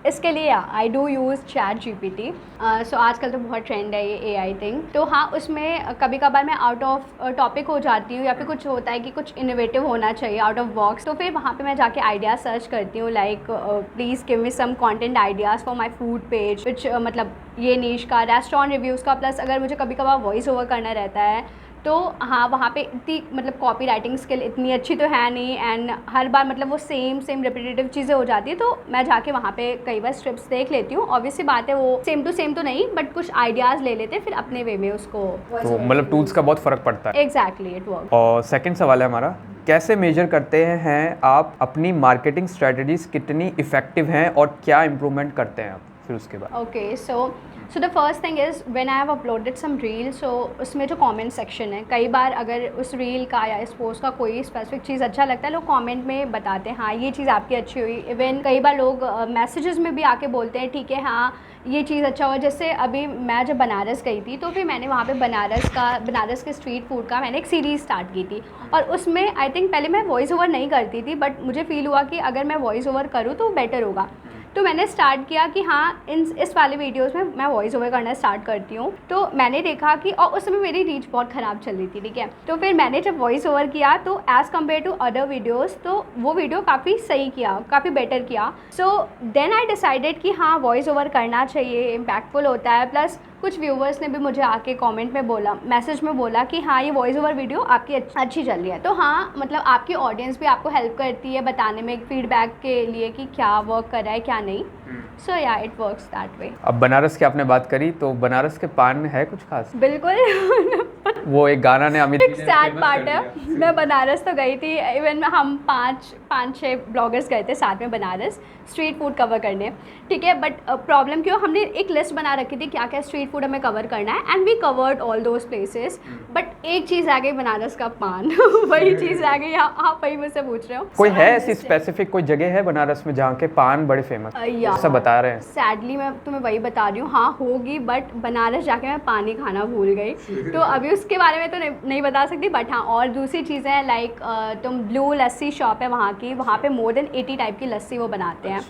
इसके लिए I do use ChatGPT. So आजकल तो बहुत ट्रेंड है ये एआई थिंग। तो हाँ, उसमें कभी कभार मैं आउट ऑफ टॉपिक हो जाती हूँ या फिर कुछ होता है कि कुछ इनोवेटिव होना चाहिए आउट ऑफ बॉक्स, तो फिर वहाँ पे मैं जाके आइडियाज सर्च करती हूँ, like please give me some content ideas for my food page, which मतलब ये नीश का, रेस्टोरेंट रिव्यूज़ का, प्लस अगर मुझे कभी कभार वॉइस ओवर करना रहता है तो हाँ, वहाँ पे इतनी मतलब कॉपी राइटिंग स्किल इतनी अच्छी तो है नहीं, एंड हर बार मतलब वो सेम रिपीटेटिव चीज़ें हो जाती है, तो मैं जाके वहाँ पे कई बार स्क्रिप्ट्स देख लेती हूँ। ऑब्वियसली बात है वो सेम टू सेम तो नहीं, बट कुछ आइडियाज़ ले लेते हैं फिर अपने वे में उसको। तो मतलब टूल्स का बहुत फ़र्क पड़ता है। Exactly, it work. और सेकंड सवाल है हमारा, कैसे मेजर करते हैं आप अपनी मार्केटिंग स्ट्रेटजीज कितनी इफ़ेक्टिव हैं और क्या इम्प्रूवमेंट करते हैं आप फिर उसके बाद? Okay, so the first thing is when I have uploaded some reel, so उसमें जो कमेंट सेक्शन है, कई बार अगर उस रील का या इस पोस्ट का कोई स्पेसिफिक चीज़ अच्छा लगता है, लोग कमेंट में बताते हैं हाँ ये चीज़ आपकी अच्छी हुई। इवन कई बार लोग मैसेजेस में भी आके बोलते हैं ठीक है हाँ ये चीज़ अच्छा हुआ। जैसे अभी मैं जब बनारस गई थी तो फिर मैंने वहाँ पे बनारस के स्ट्रीट फूड का मैंने एक सीरीज़ स्टार्ट की थी, और उसमें आई थिंक पहले मैं वॉइस ओवर नहीं करती थी, बट मुझे फील हुआ कि अगर मैं वॉइस ओवर करूँ तो बेटर होगा। तो मैंने स्टार्ट किया कि हाँ इस वाले वीडियोस में मैं वॉइस ओवर करना स्टार्ट करती हूँ। तो मैंने देखा कि और उस समय मेरी रीच बहुत ख़राब चल रही थी, ठीक है। तो फिर मैंने जब वॉइस ओवर किया तो as compare to other videos तो वो वीडियो काफ़ी सही किया, काफ़ी बेटर किया। सो देन आई डिसाइडेड कि हाँ वॉइस ओवर करना चाहिए, इम्पैक्टफुल होता है। प्लस कुछ व्यूवर्स ने भी मुझे आके कमेंट में बोला, मैसेज में बोला कि हाँ ये वॉइस ओवर वीडियो आपकी अच्छी चल रही है। तो हाँ मतलब आपकी ऑडियंस भी आपको हेल्प करती है बताने में, फीडबैक के लिए कि क्या वर्क कर रहा है क्या नहीं। सो या इट वर्क्स दैट वे। अब बनारस की आपने बात करी, तो बनारस के पान है कुछ खास? बिल्कुल। वो एक गाना ने अमित एक सैड पार्ट है, मैं बनारस तो गई थी, इवन हम पाँच छः ब्लॉगर्स गए थे साथ में बनारस स्ट्रीट फूड कवर करने, ठीक है। बट प्रॉब्लम क्यों, हमने एक लिस्ट बना रखी थी क्या क्या स्ट्रीट फूड हमें कवर करना है, and we covered all those places, but एक चीज़ रह गई बनारस का पान। वही चीज़ रह गई, आप वही मुझसे पूछ रहे हो। कोई है ऐसी स्पेसिफिक कोई जगह है बनारस में जहाँ के पान बड़े फेमस सब बता रहे हैं? सैडली मैं तुम्हें वही बता रही हूँ, हाँ होगी, बट बनारस जाके मैं पानी खाना भूल गई, तो अभी उसके बारे में तो नहीं बता सकती। बट हाँ और दूसरी चीज़ें हैं, लाइक तुम ब्लू लस्सी शॉप है वहाँ की, वहाँ पे मोर देन 80 टाइप की लस्सी वो बनाते हैं।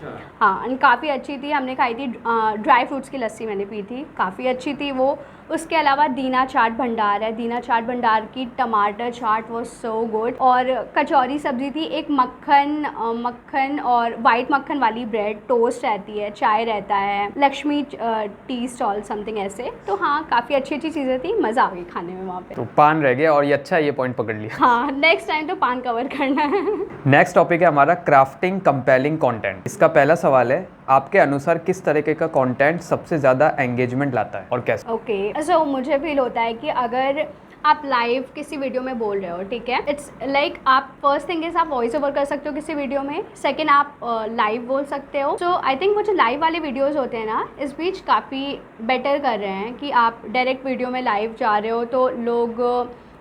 हाँ एंड काफ़ी अच्छी थी, हमने खाई थी, ड्राई फ्रूट्स की लस्सी मैंने पी थी, काफ़ी अच्छी थी वो। उसके अलावा दीना चाट भंडार है, दीना चाट भंडार की टमाटर चाट वो सो गुड। और कचौरी सब्जी थी, एक मक्खन और वाइट मक्खन वाली ब्रेड, टोस्ट रहती है, चाय रहता है, लक्ष्मी टी स्टॉल समथिंग ऐसे। तो हाँ काफ़ी अच्छी चीज़ें थी, मज़ा आ गई खाने में वहाँ पे। तो पान रह गया, और ये अच्छा ये पॉइंट पकड़ लिया। हाँ नेक्स्ट टाइम तो पान कवर करना है। नेक्स्ट टॉपिक है हमारा क्राफ्टिंग कंपेलिंग कंटेंट। इसका पहला सवाल है, आपके अनुसार किस तरीके का कंटेंट सबसे ज़्यादा एंगेजमेंट लाता है और कैसे? ओके सो मुझे फील होता है कि अगर आप लाइव किसी वीडियो में बोल रहे हो, ठीक है, इट्स लाइक आप फर्स्ट थिंग इज आप वॉइस ओवर कर सकते हो किसी वीडियो में, सेकंड आप लाइव बोल सकते हो। सो आई थिंक वो जो लाइव वाले वीडियोस होते हैं ना, इस बीच काफ़ी बेटर कर रहे हैं कि आप डायरेक्ट वीडियो में लाइव जा रहे हो तो लोग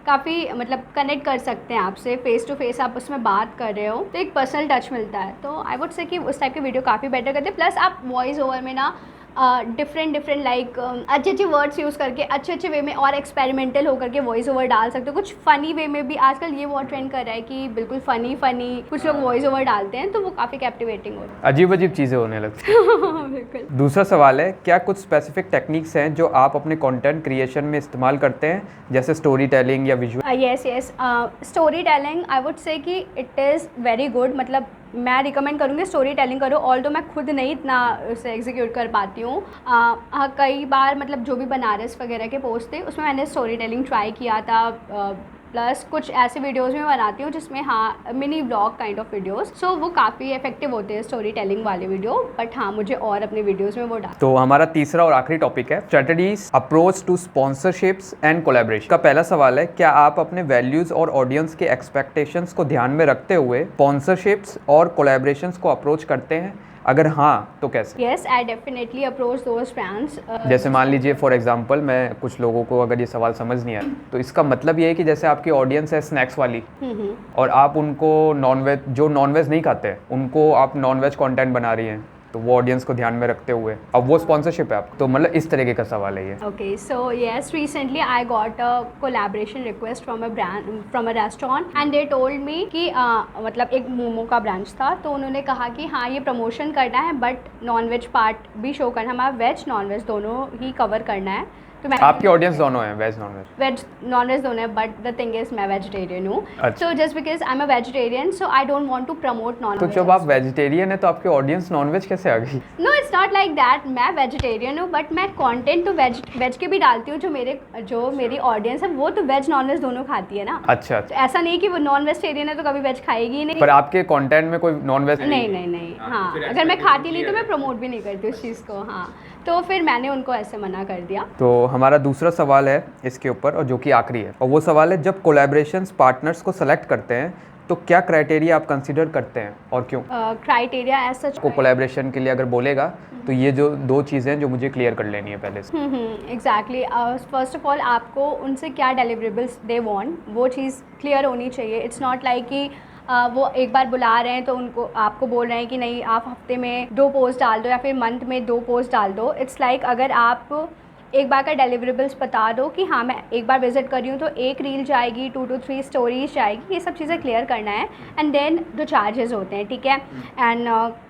काफ़ी मतलब कनेक्ट कर सकते हैं आपसे, फेस टू फेस आप उसमें बात कर रहे हो तो एक पर्सनल टच मिलता है। तो आई वुड से कि उस टाइप के वीडियो काफ़ी बेटर करते हैं। प्लस आप वॉइस ओवर में ना डिफरेंट लाइक अच्छे वर्ड्स यूज़ करके अच्छे वे में और एक्सपेरिमेंटल होकर के वॉइस ओवर डाल सकते हो। कुछ फ़नी वे में भी आजकल ये बहुत ट्रेंड कर रहा है कि बिल्कुल फ़नी कुछ लोग वॉइस ओवर डालते हैं, तो वो काफ़ी कैप्टिवेटिंग होता है, अजीब चीज़ें होने लगती हैं। बिल्कुल। दूसरा सवाल है, क्या कुछ स्पेसिफिक टेक्निक्स हैं जो आप अपने कंटेंट क्रिएशन में इस्तेमाल करते हैं, जैसे स्टोरी टेलिंग या visual? Yes story telling I would say कि इट इज़ वेरी गुड, मतलब मैं रिकमेंड करूँगी स्टोरी टेलिंग करो। ऑल्दो मैं खुद नहीं इतना उसे एग्जीक्यूट कर पाती हूँ, कई बार मतलब जो भी बनारस वगैरह के पोस्ट थे उसमें मैंने स्टोरी टेलिंग ट्राई किया था। प्लस कुछ ऐसे वीडियोस में बनाती हूँ जिसमें हाँ mini blog kind of videos, so वो काफ़ी इफेक्टिव होते हैं स्टोरी टेलिंग वाले वीडियो। बट हाँ मुझे और अपने वीडियोस में वो डाल। तो हमारा तीसरा और आखिरी टॉपिक है strategies approach to sponsorships and collaboration. का पहला सवाल है, क्या आप अपने वैल्यूज और ऑडियंस के एक्सपेक्टेशंस को ध्यान में रखते हुए स्पॉन्सरशिप्स और कोलैबोरेशंस को अप्रोच करते हैं? अगर हाँ तो कैसे? Yes, I definitely approach those brands. जैसे मान लीजिए फॉर एग्जांपल, मैं कुछ लोगों को अगर ये सवाल समझ नहीं आया तो इसका मतलब ये है कि जैसे आपकी ऑडियंस है स्नैक्स वाली और आप उनको नॉनवेज, जो नॉनवेज नहीं खाते उनको आप नॉनवेज कंटेंट बना रही हैं, तो वो ऑडियंस को ध्यान में रखते हुए अब वो स्पॉन्सरशिप है आप, तो मतलब इस तरीके का सवाल है ये। Okay, so yes, recently I got a collaboration request from a brand, from a restaurant, and they told me कि मतलब एक मोमो का ब्रांच था, तो उन्होंने कहा कि हाँ ये प्रमोशन करना है बट नॉनवेज पार्ट भी शो करना है, हमारा वेज नॉनवेज दोनों ही कवर करना है। तो मैं आपकी ऑडियंस दोनों है, वेज नॉनवेज? वेज नॉनवेज दोनों है, बट द थिंग इज मैं वेजिटेरियन हूँ, अच्छा। So just because I am a vegetarian so I don't want to promote तो नॉनवेज। जब आप वेजिटेरियन है तो आपकी ऑडियंस नॉनवेज कैसे आ गई? No it's not like that, मैं वेजिटेरियन हूँ बट मैं कंटेंट तो वेज के भी डालती हूँ, जो मेरी ऑडियंस है वो तो वेज नॉनवेज दोनों खाती है ना। अच्छा। तो ऐसा नहीं कि वो नॉन वेजिटेरियन है तो कभी वेज खाएगी ही नहीं। पर आपके कंटेंट में कोई नॉनवेज नहीं हाँ, अगर मैं खाती नहीं तो मैं प्रमोट भी नहीं करती उस चीज़ को। हाँ, तो फिर मैंने उनको ऐसे मना कर दिया। तो हमारा दूसरा सवाल है इसके ऊपर, और जो कि आखिरी है, और वो सवाल है जब कोलैबोरेशंस पार्टनर्स को सेलेक्ट करते हैं तो क्या क्राइटेरिया आप कंसीडर करते हैं और क्यों? क्राइटेरिया एज सच को कोलैबोरेशन के लिए अगर बोलेगा तो ये जो दो चीज़ें हैं जो मुझे क्लियर कर लेनी है पहले से। एग्जैक्टली, फर्स्ट ऑफ ऑल आपको उनसे क्या डिलीवरेबल्स दे वांट वो चीज़ क्लियर होनी चाहिए। इट्स नॉट लाइक कि वो एक बार बुला रहे हैं तो उनको आपको बोल रहे हैं कि नहीं आप हफ्ते में 2 पोस्ट डाल दो या फिर मंथ में 2 पोस्ट डाल दो। इट्स लाइक अगर आप एक बार का डिलीवरेबल्स बता दो कि हाँ मैं एक बार विजिट कर रही हूँ तो 1 रील जाएगी, 2 to 3 स्टोरीज जाएगी, ये सब चीज़ें क्लियर करना है। एंड देन जो चार्जेस होते हैं, ठीक है। एंड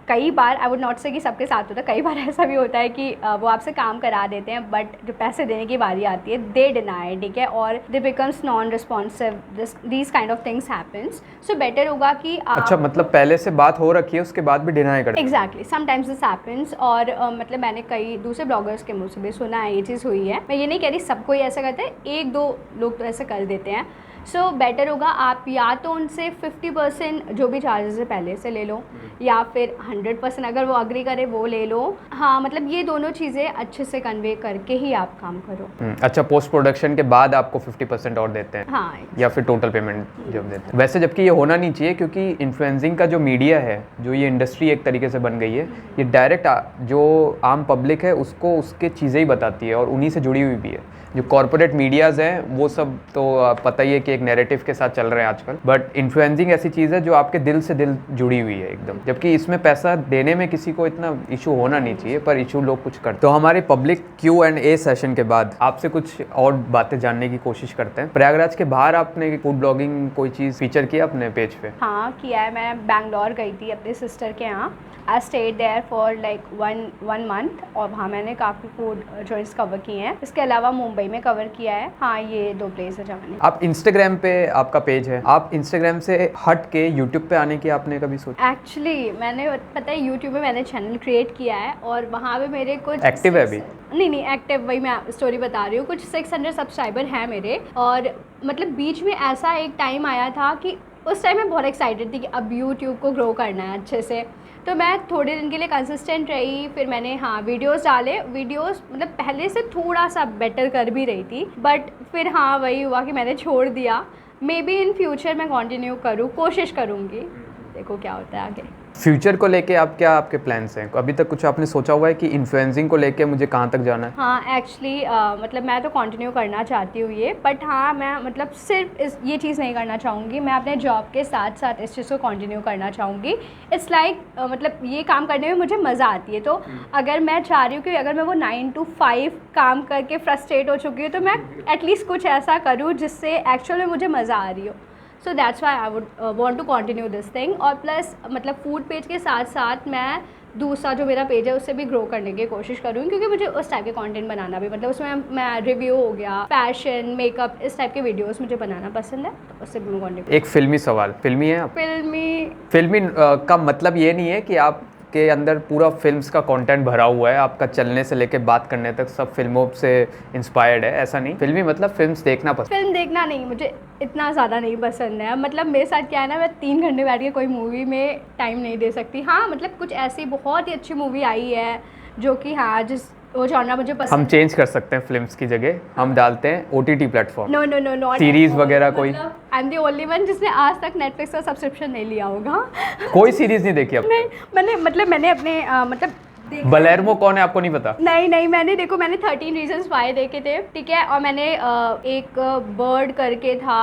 कई बार आई वुड नॉट से कि सबके साथ होता है, कई बार ऐसा भी होता है कि वो आपसे काम करा देते हैं बट जो पैसे देने की बारी आती है दे डिनाई, ठीक है, और दे becomes non responsive, these kind of things happens. So better होगा कि अच्छा, मतलब पहले से बात हो रखी है उसके बाद भी डिनाई करते हैं? Exactly, sometimes this happens. और मतलब मैंने कई दूसरे ब्लॉगर्स के मुँह से भी सुना है ये चीज़ हुई है। मैं ये नहीं कह रही सबको ही ऐसा करते हैं, 1-2 लोग तो ऐसा कर देते हैं। सो बेटर होगा आप या तो उनसे 50% जो भी चार्जेस है पहले से ले लो या फिर 100% अगर वो अग्री करे वो ले लो। हाँ, मतलब ये दोनों चीज़ें अच्छे से कन्वे करके ही आप काम करो। अच्छा, पोस्ट प्रोडक्शन के बाद आपको 50% और देते हैं? हाँ, या फिर टोटल पेमेंट जब देते हैं? वैसे जबकि ये होना नहीं चाहिए, क्योंकि इन्फ्लुएंसिंग का जो मीडिया है, जो ये इंडस्ट्री एक तरीके से बन गई है, ये डायरेक्ट जो आम पब्लिक है उसको उसके चीज़ें ही बताती है और उन्हीं से जुड़ी हुई भी है। जो कॉर्पोरेट मीडियाज़ हैं वो सब तो पता ही है कि एक नैरेटिव के साथ चल रहे हैं आजकल, बट इन्फ्लुएंसिंग ऐसी चीज़ है जो आपके दिल से दिल जुड़ी हुई है एकदम, जबकि इसमें पैसा देने में किसी को इतना इशू होना नहीं चाहिए, पर इशू लोग कुछ करते। तो हमारे पब्लिक Q&A सेशन के बाद आपसे कुछ और बातें जानने की कोशिश करते हैं। प्रयागराज के बाहर आपने फूड ब्लॉगिंग कोई चीज़ फीचर किया अपने पेज पे? हाँ किया है, मैं बैंगलोर गई थी अपने सिस्टर के यहाँ। I stayed there for like one month और वहाँ मैंने काफ़ी फूड जॉइंट्स कवर किए हैं। इसके अलावा मुंबई में कवर किया है। हाँ, ये 2 प्लेस है जहाँ मैंने। आप इंस्टाग्राम पे आपका पेज है, आप इंस्टाग्राम से हट के यूट्यूब पे आने की आपने कभी सोचा? एक्चुअली मैंने पता है यूट्यूब में मैंने चैनल क्रिएट किया है और वहाँ पे मेरे कुछ एक्टिव है अभी? नहीं एक्टिव, वही मैं स्टोरी बता रही हूँ। कुछ 600 सब्सक्राइबर हैं मेरे। और मतलब बीच में ऐसा एक टाइम आया था कि उस टाइम मैं बहुत एक्साइटेड थी कि अब यूट्यूब को ग्रो करना है अच्छे से, तो मैं थोड़े दिन के लिए कंसिस्टेंट रही। फिर मैंने वीडियोस डाले, वीडियोस मतलब पहले से थोड़ा सा बेटर कर भी रही थी, बट फिर वही हुआ कि मैंने छोड़ दिया। मे बी इन फ्यूचर मैं कंटिन्यू करूँ, कोशिश करूँगी, देखो क्या होता है आगे। फ्यूचर को लेके आप क्या आपके प्लान्स हैं? अभी तक कुछ आपने सोचा हुआ है कि इन्फ्लुएंसिंग को लेके मुझे कहाँ तक जाना है? हाँ, एक्चुअली मतलब मैं तो कंटिन्यू करना चाहती हूँ ये, बट हाँ मैं मतलब सिर्फ ये चीज़ नहीं करना चाहूँगी, मैं अपने जॉब के साथ साथ इस चीज़ को कंटिन्यू करना चाहूँगी। इट्स लाइक मतलब ये काम करने में मुझे मज़ा आती है, तो अगर मैं चाह रही हूँ कि अगर मैं वो 9 to 5 काम करके फ्रस्ट्रेट हो चुकी हूँ तो मैं एटलीस्ट कुछ ऐसा करूँ जिससे एक्चुअल में मुझे मज़ा आ रही हो। So that's why I would want to continue this thing. और प्लस मतलब फूड पेज के साथ साथ मैं दूसरा जो मेरा पेज है उससे भी ग्रो करने की कोशिश करूँगी, क्योंकि मुझे उस टाइप के कंटेंट बनाना भी, मतलब उसमें मैं रिव्यू हो गया, फैशन, मेकअप, इस टाइप के वीडियोस मुझे बनाना पसंद है, तो उससे भी मैं कंटेंट। एक फिल्मी सवाल, फिल्मी है आप? फिल्मी का मतलब ये नहीं है कि आप के अंदर पूरा फिल्म्स का कंटेंट भरा हुआ है, आपका चलने से लेके बात करने तक सब फिल्मों से इंस्पायर्ड है, ऐसा नहीं। फिल्मी मतलब फिल्म्स देखना पसंद? फिल्म देखना नहीं, मुझे इतना ज़्यादा नहीं पसंद है। मतलब मेरे साथ क्या है ना, मैं 3 घंटे बैठ के कोई मूवी में टाइम नहीं दे सकती। हाँ मतलब कुछ ऐसी बहुत ही अच्छी मूवी आई है जो कि हाँ जिस वो जॉनरा मुझे पसंद। हम चेंज कर सकते हैं फिल्म्स की जगह, हम डालते हैं OTT platform. No no no not series वगैरह कोई? I am the only one जिसने आज तक नेटफ्लिक्स का सब्सक्रिप्शन नहीं लिया होगा। कोई सीरीज नहीं देखी अब? नहीं, मैंने अपने बलेरमो कौन है आपको नहीं पता? नहीं, मैंने 13 रीजंस वाई देखे थे, ठीक है। और मैंने एक बर्ड करके था,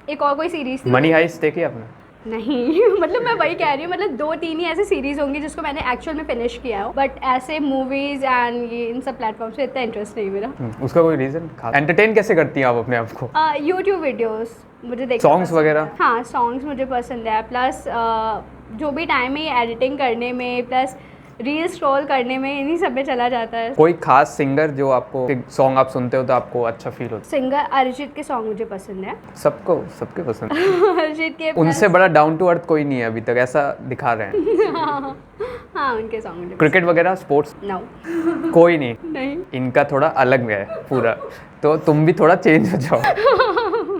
एक और कोई सीरीज थी। मनी हाइस्ट देखी आपने? नहीं मतलब मैं वही कह रही हूँ, मतलब 2-3 ही ऐसी सीरीज होंगी जिसको मैंने एक्चुअल में फिनिश किया हो, बट ऐसे मूवीज एंड ये इन सब प्लेटफॉर्म से इतना इंटरेस्ट नहीं मेरा। उसका कोई रीजन? एंटरटेन कैसे करती हैं आप अपने आप को? यूट्यूब वीडियोस मुझे देखना सॉन्ग्स वगैरह? हाँ, सॉन्ग्स मुझे पसंद है, प्लस जो भी टाइम है एडिटिंग करने में, प्लस रील स्क्रॉल करने में, इन्हीं सब में चला जाता है। कोई खास सिंगर जो आपको सॉन्ग आप सुनते हो तो आपको अच्छा फील होता सिंगर अरिजीत के सॉन्ग मुझे पसंद है। सबके पसंद है। अरिजीत के उनसे बड़ा डाउन टू अर्थ कोई नहीं है अभी तक, ऐसा दिखा रहे हैं। हाँ, उनके सॉन्ग मुझे क्रिकेट वगैरह, स्पोर्ट्स? नो कोई नहीं। नहीं, इनका थोड़ा अलग है पूरा, तो तुम भी थोड़ा चेंज हो जाओ।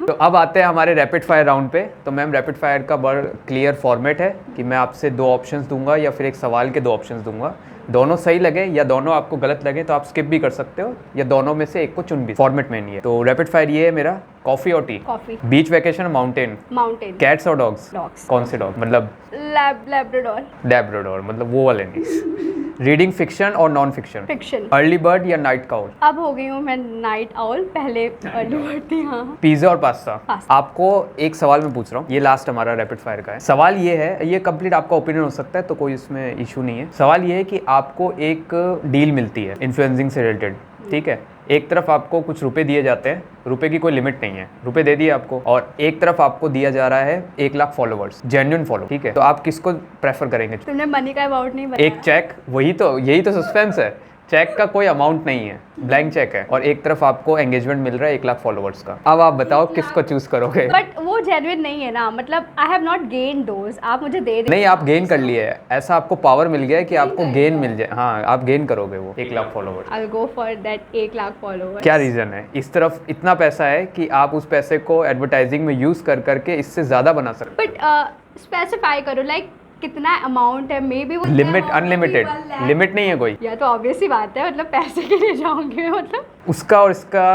तो अब आते हैं हमारे रैपिड फायर राउंड पे। तो मैम, रैपिड फायर का बड़ा क्लियर फॉर्मेट है कि मैं आपसे 2 ऑप्शंस दूंगा या फिर एक सवाल के 2 ऑप्शंस दूंगा। दोनों सही लगे या दोनों आपको गलत लगे तो आप स्किप भी कर सकते हो, या दोनों में से एक को चुन भी। फॉर्मेट में नहीं है। तो रैपिड फायर ये है मेरा, कॉफी और टी? कॉफी। बीच वेकेशन, माउंटेन? माउंटेन। कैट्स और डॉग्स? डॉग्स। कौन से डॉग? मतलब लैब्राडोर। लैब्राडोर, मतलब वो वाले नहीं। रीडिंग फिक्शन और non fiction? Fiction. Early bird या नाइट काउल? अब हो गई हूँ मैं नाइट आउल, पहले अर्ली बर्ड थी। हाँ। पिज्जा और पास्ता? पास्ता। आपको एक सवाल मैं पूछ रहा हूँ, ये लास्ट हमारा रैपिड फायर का है। सवाल ये है, ये कंप्लीट आपका ओपिनियन हो सकता है तो कोई इसमें इशू नहीं है। सवाल ये है कि आपको एक डील मिलती है इन्फ्लुएंसिंग से रिलेटेड, ठीक है। एक तरफ आपको कुछ रुपए दिए जाते हैं, रुपए की कोई लिमिट नहीं है, रुपए दे दिए आपको, और एक तरफ आपको दिया जा रहा है 1 लाख फॉलोवर्स, जेन्युइन फॉलो, ठीक है। तो आप किसको प्रेफर करेंगे? तुमने मनी का अमाउंट नहीं बताया। एक चेक, यही तो सस्पेंस है। चेक का कोई अमाउंट नहीं है, ब्लैंक चेक है, और एक तरफ आपको एंगेजमेंट मिल रहा है 1 लाख फॉलोवर्स का। अब आप बताओ किसको चूज करोगे? बट वो जेन्युइन नहीं है ना, मतलब I have not gain those, आप मुझे दे नहीं, आप गेन कर लिए है, ऐसा आपको पावर मिल गया है कि आपको गेन मिल जाए। हाँ, आप गेन करोगे वो 1 lakh followers. I will go for that 1 lakh followers. क्या रीजन है? इस तरफ इतना पैसा है कि आप उस पैसे को एडवर्टाइजिंग में यूज करके इससे ज्यादा बना सकते बट स्पेसिफाई करो, लाइक कितना अमाउंट है? मे बी वो लिमिट, अनलिमिटेड लिमिट नहीं है कोई। या तो ऑब्वियस ही बात है, मतलब पैसे के लिए जाऊंगी मतलब। उसका और इसका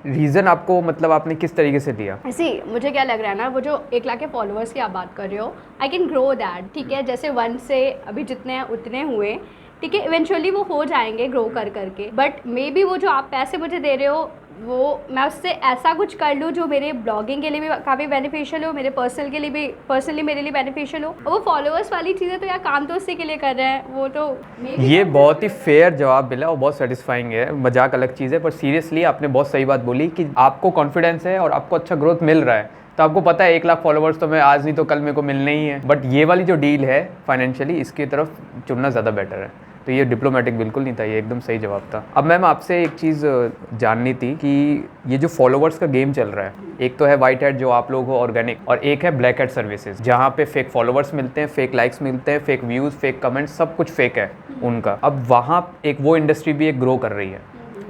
रीजन आपको, मतलब आपने किस तरीके से दिया? ऐसी मुझे क्या लग रहा है ना, वो जो 1 लाख के फॉलोअर्स की आप बात कर रहे हो, आई कैन ग्रो दैट, ठीक है। जैसे 1 से अभी जितने हैं उतने हुए, ठीक है, इवेंचुअली वो हो जाएंगे ग्रो कर करके। बट मे बी वो जो आप पैसे मुझे दे रहे हो, वो मैं उससे ऐसा कुछ कर लूँ जो मेरे ब्लॉगिंग के लिए भी काफ़ी बेनिफिशियल हो, मेरे पर्सनल के लिए भी, पर्सनली मेरे लिए बेनिफिशियल हो। और वो फॉलोअर्स वाली चीज़ें तो यार काम तो उसी के लिए कर रहे हैं, वो तो ये बहुत ही फेयर जवाब मिला और बहुत सेटिस्फाइंग है। मजाक अलग चीज़ है, पर सीरियसली आपने बहुत सही बात बोली कि आपको कॉन्फिडेंस है और आपको अच्छा ग्रोथ मिल रहा है, तो आपको पता है 1 लाख फॉलोवर्स तो मैं आज नहीं तो कल मेरे को मिलने ही है। बट ये वाली जो डील है फाइनेंशियली, इसकी तरफ चुनना ज़्यादा बेटर है। तो ये डिप्लोमेटिक बिल्कुल नहीं था, ये एकदम सही जवाब था। अब मैम आपसे एक चीज़ जाननी थी कि ये जो फॉलोवर्स का गेम चल रहा है, एक तो है वाइट हैट जो आप लोग हो ऑर्गेनिक, और एक है ब्लैक हैट सर्विसेज जहाँ पे फेक फॉलोवर्स मिलते हैं, फेक लाइक्स मिलते हैं, फेक व्यूज़, फेक कमेंट्स, सब कुछ फेक है उनका। अब वहाँ एक वो इंडस्ट्री भी एक ग्रो कर रही है,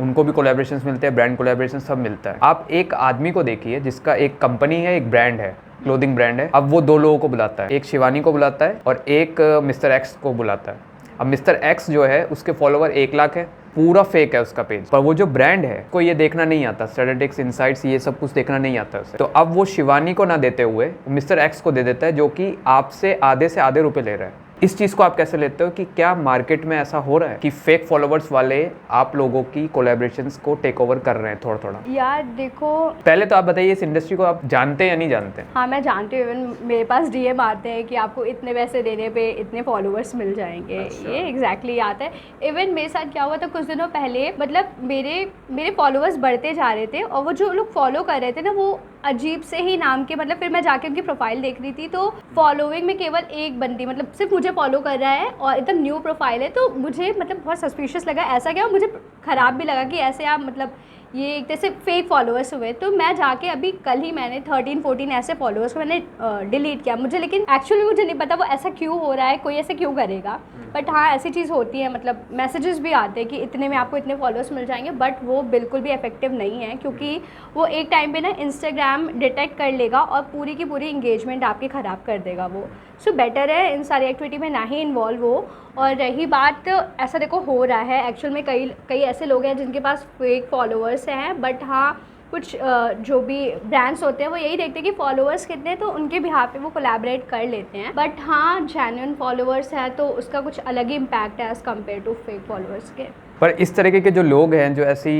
उनको भी कोलैबोरेशंस मिलते हैं, ब्रांड कोलैबोरेशन सब मिलता है। आप एक आदमी को देखिए जिसका एक कंपनी है, एक ब्रांड है, क्लोथिंग ब्रांड है। अब वो 2 लोगों को बुलाता है, एक शिवानी को बुलाता है और एक मिस्टर एक्स को बुलाता है। अब मिस्टर एक्स जो है उसके फॉलोवर 1 लाख है, पूरा फेक है उसका पेज, पर वो जो ब्रांड है को ये देखना नहीं आता, स्टैटिस्टिक्स, इनसाइट्स, ये सब कुछ देखना नहीं आता उसे। तो अब वो शिवानी को ना देते हुए मिस्टर एक्स को दे देता है, जो कि आपसे आधे से आधे रुपए ले रहा है। इस चीज़ को आप कैसे लेते हो कि क्या मार्केट में ऐसा हो रहा है कि फेक फॉलोवर्स वाले आप लोगों की कोलैबोरेशंस को टेक ओवर कर रहे हैं थोड़ा थोड़ा? यार देखो, पहले तो आप बताइए इस इंडस्ट्री को आप जानते हैं या नहीं जानते? हाँ मैं जानती हूँ, इवन मेरे पास डीएम आते हैं कि आपको इतने पैसे देने पे इतने फॉलोअर्स मिल जाएंगे। अच्छा। ये एग्जैक्टली आता है। इवन मेरे साथ क्या हुआ था कुछ दिनों पहले, मतलब मेरे फॉलोअर्स बढ़ते जा रहे थे और वो जो लोग फॉलो कर रहे थे ना, वो अजीब से ही नाम के, मतलब फिर मैं जाके उनकी प्रोफाइल देख रही थी तो फॉलोइंग में केवल एक बंदी, मतलब सिर्फ मुझे फॉलो कर रहा है और एकदम न्यू प्रोफाइल है। तो मुझे मतलब बहुत सस्पिशियस लगा, ऐसा क्या, मुझे ख़राब भी लगा कि ऐसे आप मतलब ये एक तरह से फेक फॉलोअर्स हुए। तो मैं जाके अभी कल ही मैंने 13-14 ऐसे फॉलोअर्स को मैंने डिलीट किया। मुझे लेकिन एक्चुअली मुझे नहीं पता वो ऐसा क्यों हो रहा है, कोई ऐसे क्यों करेगा, बट हाँ ऐसी चीज़ होती है। मतलब मैसेजेस भी आते हैं कि इतने में आपको इतने फॉलोअर्स मिल जाएंगे, बट वो बिल्कुल भी इफेक्टिव नहीं है, क्योंकि वो एक टाइम पे ना इंस्टाग्राम डिटेक्ट कर लेगा और पूरी की पूरी इंगेजमेंट आपकी ख़राब कर देगा वो। सो बेटर है इन सारी एक्टिविटी में ना ही इन्वॉल्व हो। और रही बात, ऐसा देखो हो रहा है एक्चुअल में, कई ऐसे लोग हैं जिनके पास फेक फॉलोअर्स हैं, बट हाँ कुछ जो भी ब्रांड्स होते हैं वो यही देखते हैं कि फॉलोअर्स कितने हैं, तो उनके बिहाफ पे वो कोलैबोरेट कर लेते हैं। बट हाँ जेन्युइन फॉलोअर्स है तो उसका कुछ अलग ही इम्पैक्ट है as compare to fake followers के। पर इस तरीके के जो लोग हैं जो ऐसी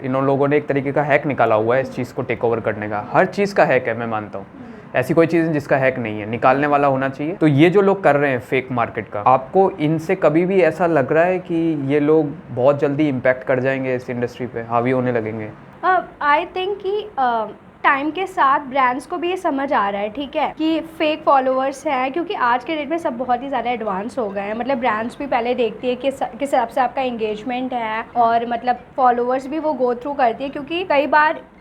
इन लोगों ने एक तरीके का हैक निकाला हुआ है इस चीज़ को टेक ओवर करने का, हर चीज़ का हैक है, मैं मानता हूँ ऐसी कोई चीज़ जिसका हैक नहीं है, निकालने वाला होना चाहिए। तो ये जो लोग कर रहे हैं फेक मार्केट का, आपको इनसे कभी भी ऐसा लग रहा है कि ये लोग बहुत जल्दी इम्पैक्ट कर जाएंगे इस इंडस्ट्री पे, हावी होने लगेंगे? आई थिंक कि टाइम के साथ ब्रांड्स को भी ये समझ आ रहा है, ठीक है, कि फेक फॉलोअर्स हैं, क्योंकि आज के डेट में सब बहुत ही ज़्यादा एडवांस हो गए हैं। मतलब ब्रांड्स भी पहले देखती है कि किस हिसाब से आपका एंगेजमेंट है, और मतलब फॉलोअर्स भी वो गो थ्रू करती है, क्योंकि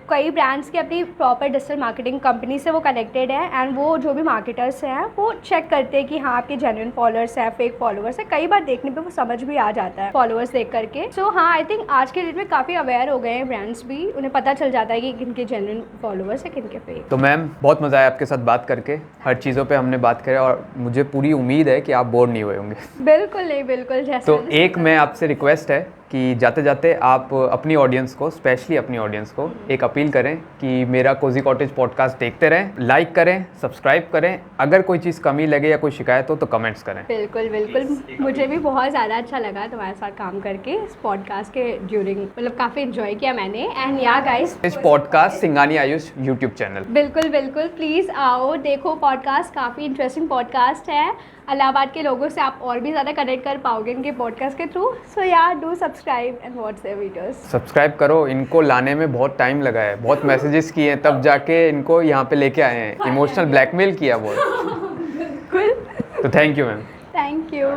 कई ब्रांड्स की अपनी प्रॉपर डिजिटल मार्केटिंग कंपनी से वो कनेक्टेड है, एंड वो जो भी मार्केटर्स हैं वो चेक करते हैं कि हाँ आपके जेन्युइन फॉलोअर्स हैं, फेक फॉलोअर्स हैं। कई बार देखने पे वो समझ भी आ जाता है फॉलोअर्स देख करके। सो हाँ आई थिंक आज के डेट में काफ़ी अवेयर हो गए हैं ब्रांड्स भी, उन्हें पता चल जाता है कि किनके जेन्युइन फॉलोअर्स है किनके फेक। तो मैम बहुत मज़ा आया आपके साथ बात करके, हर चीज़ों पे हमने बात करी और मुझे पूरी उम्मीद है कि आप बोर नहीं हुए होंगे। बिल्कुल नहीं, बिल्कुल। जैसे तो एक मैं आपसे रिक्वेस्ट है कि जाते जाते आप अपनी ऑडियंस को, स्पेशली अपनी ऑडियंस को एक अपील करें कि मेरा कोजी कॉटेज पॉडकास्ट देखते रहें, लाइक करें, सब्सक्राइब करें, अगर कोई चीज़ कमी लगे या कोई शिकायत हो तो कमेंट्स करें। बिल्कुल बिल्कुल, मुझे भी बहुत ज़्यादा अच्छा लगा तुम्हारे साथ काम करके इस पॉडकास्ट के ड्यूरिंग, मतलब काफ़ी इन्जॉय किया मैंने। एंड या गाइस, इस पॉडकास्ट सिंगानी आयुष यूट्यूब चैनल, बिल्कुल बिल्कुल प्लीज़ आओ देखो पॉडकास्ट, काफ़ी इंटरेस्टिंग पॉडकास्ट है। इलाहाबाद के लोगों से आप और भी ज़्यादा कनेक्ट कर पाओगे इनके पॉडकास्ट के थ्रू। सो या do subscribe and watch their videos. Subscribe करो, इनको लाने में बहुत टाइम लगा है, बहुत मैसेजेस किए हैं तब जाके इनको यहाँ पे लेके आए हैं, इमोशनल ब्लैकमेल किया बहुत। बिल्कुल। तो thank you ma'am. Thank you.